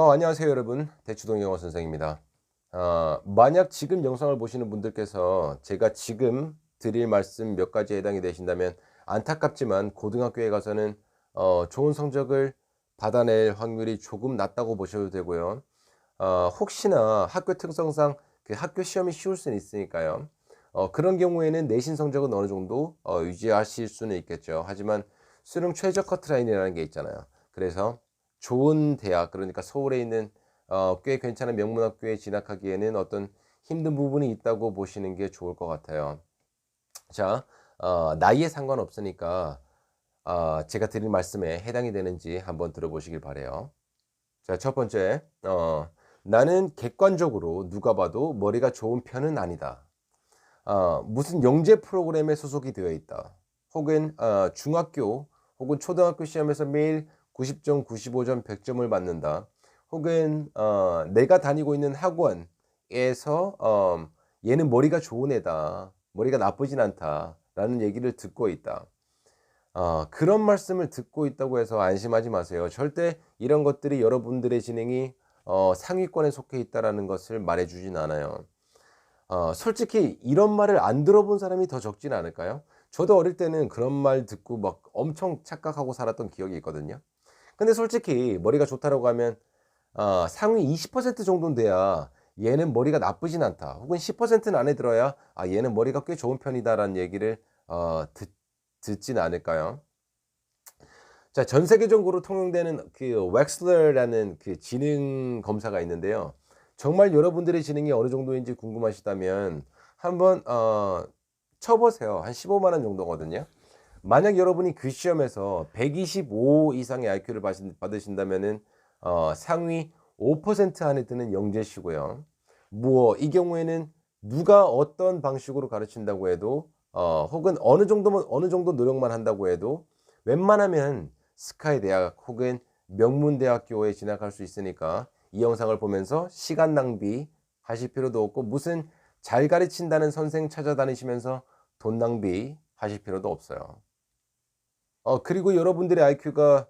안녕하세요 여러분. 대추동 영어 선생입니다. 만약 지금 영상을 보시는 분들께서 제가 지금 드릴 말씀 몇 가지에 해당이 되신다면 안타깝지만 고등학교에 가서는 좋은 성적을 받아낼 확률이 조금 낮다고 보셔도 되고요. 혹시나 학교 특성상 그 학교 시험이 쉬울 수는 있으니까요. 그런 경우에는 내신 성적은 어느 정도 유지하실 수는 있겠죠. 하지만 수능 최저 커트라인이라는 게 있잖아요. 그래서 좋은 대학, 그러니까 서울에 있는 꽤 괜찮은 명문학교에 진학하기에는 어떤 힘든 부분이 있다고 보시는 게 좋을 것 같아요. 자, 나이에 상관없으니까 제가 드릴 말씀에 해당이 되는지 한번 들어보시길 바래요. 자, 첫 번째, 나는 객관적으로 누가 봐도 머리가 좋은 편은 아니다. 무슨 영재 프로그램에 소속이 되어 있다. 혹은 중학교 혹은 초등학교 시험에서 매일 90점, 95점, 100점을 받는다. 혹은 내가 다니고 있는 학원에서 얘는 머리가 좋은 애다. 머리가 나쁘진 않다. 라는 얘기를 듣고 있다. 그런 말씀을 듣고 있다고 해서 안심하지 마세요. 절대 이런 것들이 여러분들의 진행이 상위권에 속해 있다는 것을 말해주진 않아요. 솔직히 이런 말을 안 들어본 사람이 더 적진 않을까요? 저도 어릴 때는 그런 말 듣고 막 엄청 착각하고 살았던 기억이 있거든요. 근데 솔직히 머리가 좋다라고 하면 상위 20% 정도는 돼야 얘는 머리가 나쁘진 않다. 혹은 10%는 안에 들어야 얘는 머리가 꽤 좋은 편이다라는 얘기를 듣진 않을까요? 자, 전 세계적으로 통용되는 그 웩슬러라는 그 지능 검사가 있는데요. 정말 여러분들의 지능이 어느 정도인지 궁금하시다면 한번 쳐보세요. 한 15만 원 정도거든요. 만약 여러분이 그 시험에서 125 이상의 IQ를 받으신다면은 상위 5% 안에 드는 영재시고요. 이 경우에는 누가 어떤 방식으로 가르친다고 해도 혹은 어느 정도 노력만 한다고 해도 웬만하면 스카이 대학 혹은 명문대학교에 진학할 수 있으니까 이 영상을 보면서 시간 낭비 하실 필요도 없고 무슨 잘 가르친다는 선생 찾아다니시면서 돈 낭비 하실 필요도 없어요. 그리고 여러분들의 IQ가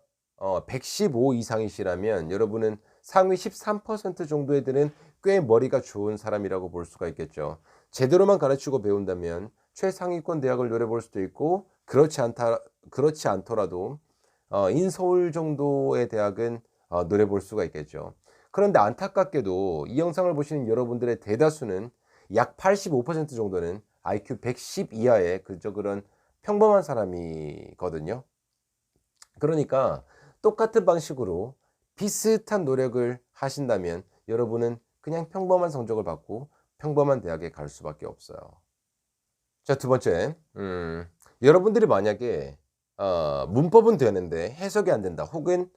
115 이상이시라면 여러분은 상위 13% 정도에 드는 꽤 머리가 좋은 사람이라고 볼 수가 있겠죠. 제대로만 가르치고 배운다면 최상위권 대학을 노려볼 수도 있고 그렇지 않더라도 인서울 정도의 대학은 노려볼 수가 있겠죠. 그런데 안타깝게도 이 영상을 보시는 여러분들의 대다수는 약 85% 정도는 IQ 110 이하의 그런 평범한 사람이거든요. 그러니까 똑같은 방식으로 비슷한 노력을 하신다면 여러분은 그냥 평범한 성적을 받고 평범한 대학에 갈 수밖에 없어요. 자, 두 번째, 여러분들이 만약에 문법은 되는데 해석이 안 된다. 혹은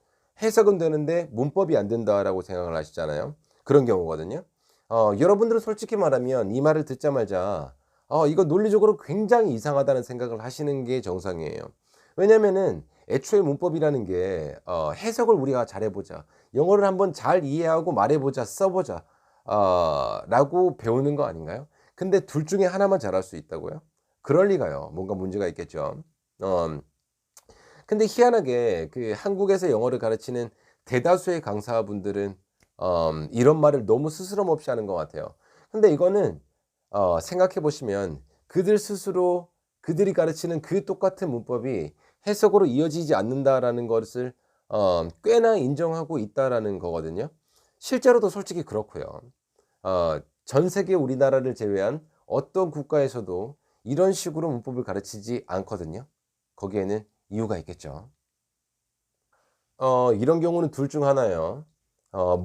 해석은 되는데 문법이 안 된다라고 생각을 하시잖아요. 그런 경우거든요. 여러분들은 솔직히 말하면 이 말을 듣자마자 이거 논리적으로 굉장히 이상하다는 생각을 하시는 게 정상이에요. 왜냐면은 애초에 문법이라는 게 해석을 우리가 잘해보자. 영어를 한번 잘 이해하고 말해보자, 써보자. 라고 배우는 거 아닌가요? 근데 둘 중에 하나만 잘할 수 있다고요? 그럴 리가요. 뭔가 문제가 있겠죠. 어, 근데 희한하게 그 한국에서 영어를 가르치는 대다수의 강사분들은 이런 말을 너무 스스럼 없이 하는 것 같아요. 근데 이거는 생각해 보시면 그들 스스로 그들이 가르치는 그 똑같은 문법이 해석으로 이어지지 않는다라는 것을 꽤나 인정하고 있다라는 거거든요. 실제로도 솔직히 그렇고요. 전 세계 우리나라를 제외한 어떤 국가에서도 이런 식으로 문법을 가르치지 않거든요. 거기에는 이유가 있겠죠. 이런 경우는 둘 중 하나예요.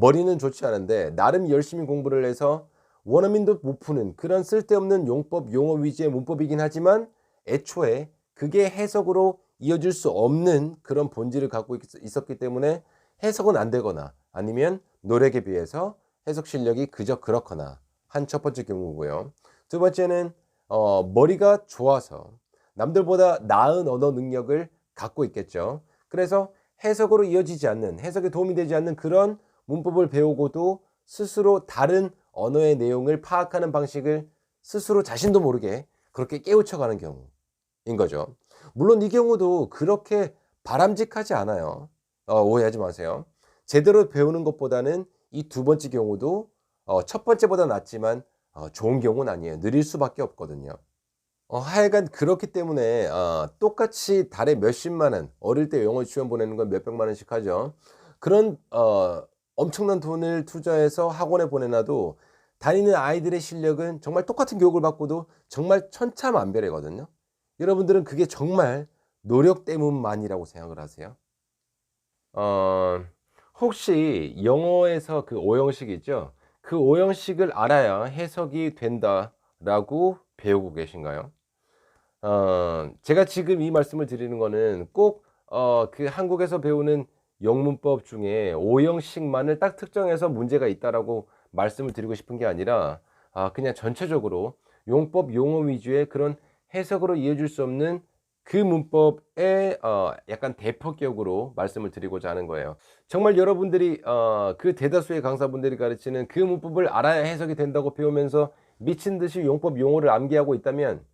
머리는 좋지 않은데 나름 열심히 공부를 해서 원어민도 못 푸는 그런 쓸데없는 용법, 용어 위주의 문법이긴 하지만 애초에 그게 해석으로 이어질 수 없는 그런 본질을 갖고 있었기 때문에 해석은 안 되거나 아니면 노력에 비해서 해석 실력이 그저 그렇거나 한 첫 번째 경우고요. 두 번째는 머리가 좋아서 남들보다 나은 언어 능력을 갖고 있겠죠. 그래서 해석으로 이어지지 않는, 해석에 도움이 되지 않는 그런 문법을 배우고도 스스로 다른 언어의 내용을 파악하는 방식을 스스로 자신도 모르게 그렇게 깨우쳐가는 경우인 거죠. 물론 이 경우도 그렇게 바람직하지 않아요. 오해하지 마세요. 제대로 배우는 것보다는 이 두 번째 경우도 첫 번째보다 낫지만 좋은 경우는 아니에요. 느릴 수밖에 없거든요. 하여간 그렇기 때문에 똑같이 달에 몇십만 원, 어릴 때 영어 유치원 보내는 건 몇백만 원씩 하죠. 그런 엄청난 돈을 투자해서 학원에 보내 놔도 다니는 아이들의 실력은 정말 똑같은 교육을 받고도 정말 천차만별이거든요. 여러분들은 그게 정말 노력 때문만이라고 생각을 하세요? 어 혹시 영어에서 그 오형식 있죠? 그 오형식을 알아야 해석이 된다라고 배우고 계신가요? 제가 지금 이 말씀을 드리는 거는 꼭 그 한국에서 배우는 영문법 중에 오형식만을 딱 특정해서 문제가 있다라고 말씀을 드리고 싶은 게 아니라 그냥 전체적으로 용법 용어 위주의 그런 해석으로 이어질 수 없는 그 문법의 약간 대표격으로 말씀을 드리고자 하는 거예요. 정말 여러분들이 그 대다수의 강사분들이 가르치는 그 문법을 알아야 해석이 된다고 배우면서 미친 듯이 용법 용어를 암기하고 있다면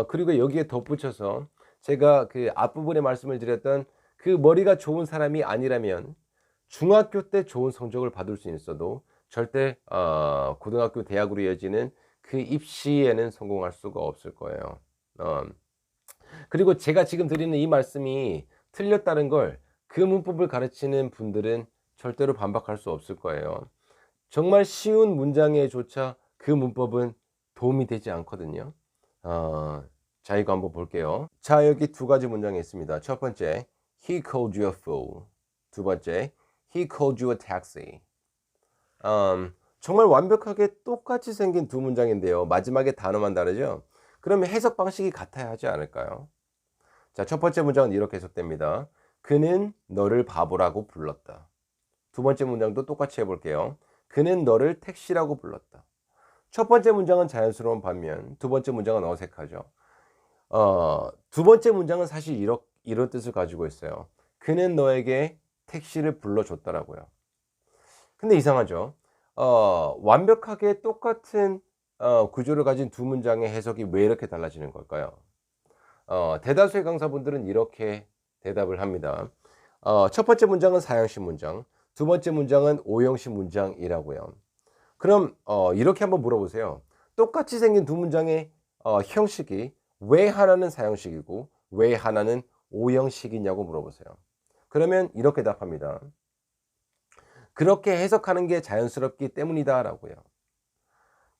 그리고 여기에 덧붙여서 제가 그 앞부분에 말씀을 드렸던 그 머리가 좋은 사람이 아니라면 중학교 때 좋은 성적을 받을 수 있어도 절대 고등학교 대학으로 이어지는 그 입시에는 성공할 수가 없을 거예요. 어 그리고 제가 지금 드리는 이 말씀이 틀렸다는 걸 그 문법을 가르치는 분들은 절대로 반박할 수 없을 거예요. 정말 쉬운 문장에조차 그 문법은 도움이 되지 않거든요. 어 자 이거 한번 볼게요. 자 여기 두 가지 문장이 있습니다. 첫 번째 He called you a fool. 두 번째 He called you a taxi. 정말 완벽하게 똑같이 생긴 두 문장인데요. 마지막에 단어만 다르죠? 그러면 해석 방식이 같아야 하지 않을까요? 자, 첫 번째 문장은 이렇게 해석됩니다. 그는 너를 바보라고 불렀다. 두 번째 문장도 똑같이 해볼게요. 그는 너를 택시라고 불렀다. 첫 번째 문장은 자연스러운 반면 두 번째 문장은 어색하죠. 두 번째 문장은 사실 이런 뜻을 가지고 있어요. 그는 너에게 택시를 불러줬더라고요. 근데 이상하죠. 완벽하게 똑같은 구조를 가진 두 문장의 해석이 왜 이렇게 달라지는 걸까요? 대다수의 강사분들은 이렇게 대답을 합니다. 첫 번째 문장은 사형식 문장, 두 번째 문장은 오형식 문장이라고요. 그럼 이렇게 한번 물어보세요. 똑같이 생긴 두 문장의 형식이 왜 하나는 사형식이고 왜 하나는 오형식이냐고 물어보세요. 그러면 이렇게 답합니다. 그렇게 해석하는 게 자연스럽기 때문이다라고요.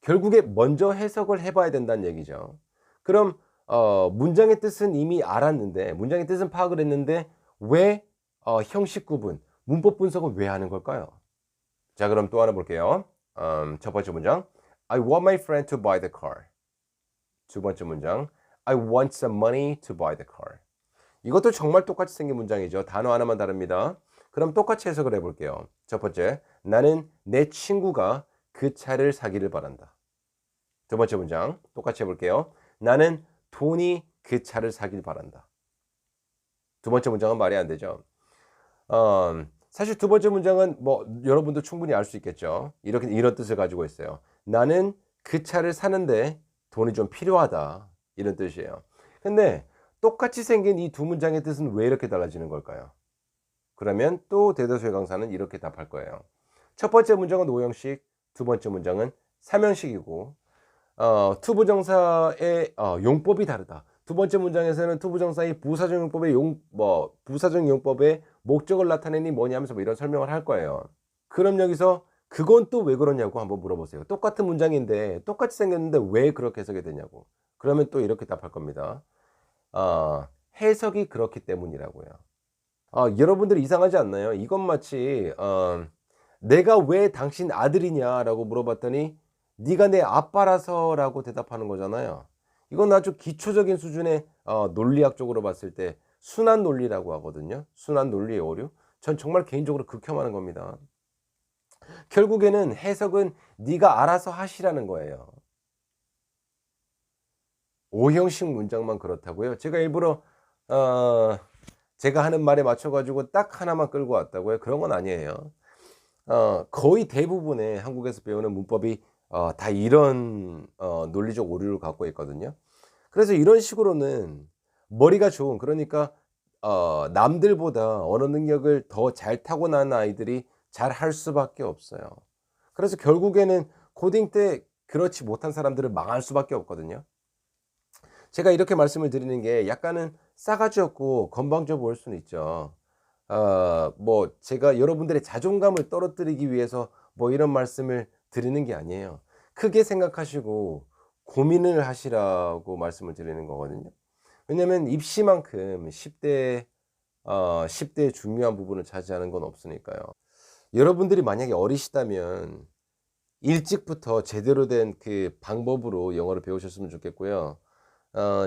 결국에 먼저 해석을 해봐야 된다는 얘기죠. 그럼 문장의 뜻은 이미 알았는데, 문장의 뜻은 파악을 했는데 왜 형식 구분, 문법 분석을 왜 하는 걸까요? 자, 그럼 또 하나 볼게요. 첫 번째 문장, I want my friend to buy the car. 두 번째 문장, I want some money to buy the car. 이것도 정말 똑같이 생긴 문장이죠. 단어 하나만 다릅니다. 그럼 똑같이 해석을 해볼게요. 첫 번째, 나는 내 친구가 그 차를 사기를 바란다. 두 번째 문장 똑같이 해볼게요. 나는 돈이 그 차를 사길 바란다. 두 번째 문장은 말이 안 되죠. 사실 두 번째 문장은 뭐 여러분도 충분히 알 수 있겠죠. 이런 뜻을 가지고 있어요. 나는 그 차를 사는데 돈이 좀 필요하다. 이런 뜻이에요. 근데 똑같이 생긴 이 두 문장의 뜻은 왜 이렇게 달라지는 걸까요? 그러면 또 대다수의 강사는 이렇게 답할 거예요. 첫 번째 문장은 오형식, 두 번째 문장은 삼형식이고 투부정사의 용법이 다르다. 두 번째 문장에서는 투부정사의 부사적 용법의 부사적 용법의 목적을 나타내니 뭐냐면서 뭐 이런 설명을 할 거예요. 그럼 여기서 그건 또 왜 그러냐고 한번 물어보세요. 똑같은 문장인데 똑같이 생겼는데 왜 그렇게 해석이 되냐고. 그러면 또 이렇게 답할 겁니다. 해석이 그렇기 때문이라고요. 여러분들 이상하지 않나요? 이건 마치 내가 왜 당신 아들이냐라고 물어봤더니 네가 내 아빠라서라고 대답하는 거잖아요. 이건 아주 기초적인 수준의 논리학적으로 봤을 때 순환 논리라고 하거든요. 순환 논리의 오류. 전 정말 개인적으로 극혐하는 겁니다. 결국에는 해석은 네가 알아서 하시라는 거예요. 오형식 문장만 그렇다고요. 제가 일부러 제가 하는 말에 맞춰가지고 딱 하나만 끌고 왔다고요. 그런 건 아니에요. 거의 대부분의 한국에서 배우는 문법이 다 이런 논리적 오류를 갖고 있거든요. 그래서 이런 식으로는 머리가 좋은, 그러니까 남들보다 언어 능력을 더 잘 타고난 아이들이 잘할 수밖에 없어요. 그래서 결국에는 코딩 때 그렇지 못한 사람들은 망할 수밖에 없거든요. 제가 이렇게 말씀을 드리는 게 약간은 싸가지 없고 건방져 보일 수는 있죠. 뭐 제가 여러분들의 자존감을 떨어뜨리기 위해서 뭐 이런 말씀을 드리는 게 아니에요. 크게 생각하시고 고민을 하시라고 말씀을 드리는 거거든요. 왜냐면 입시만큼 10대 중요한 부분을 차지하는 건 없으니까요. 여러분들이 만약에 어리시다면 일찍부터 제대로 된 그 방법으로 영어를 배우셨으면 좋겠고요.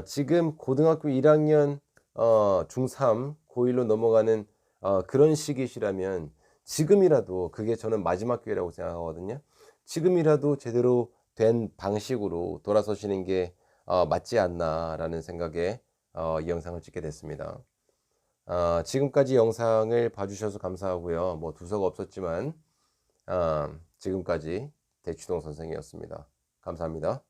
지금 고등학교 1 학년 중3 고1 로 넘어가는 그런 시기시라면 지금이라도 그게 저는 마지막 기회라고 생각하거든요. 지금이라도 제대로 된 방식으로 돌아서시는 게 맞지 않나라는 생각에 이 영상을 찍게 됐습니다. 지금까지 영상을 봐 주셔서 감사하고요. 뭐 두서가 없었지만 지금까지 대추동 선생이었습니다. 감사합니다.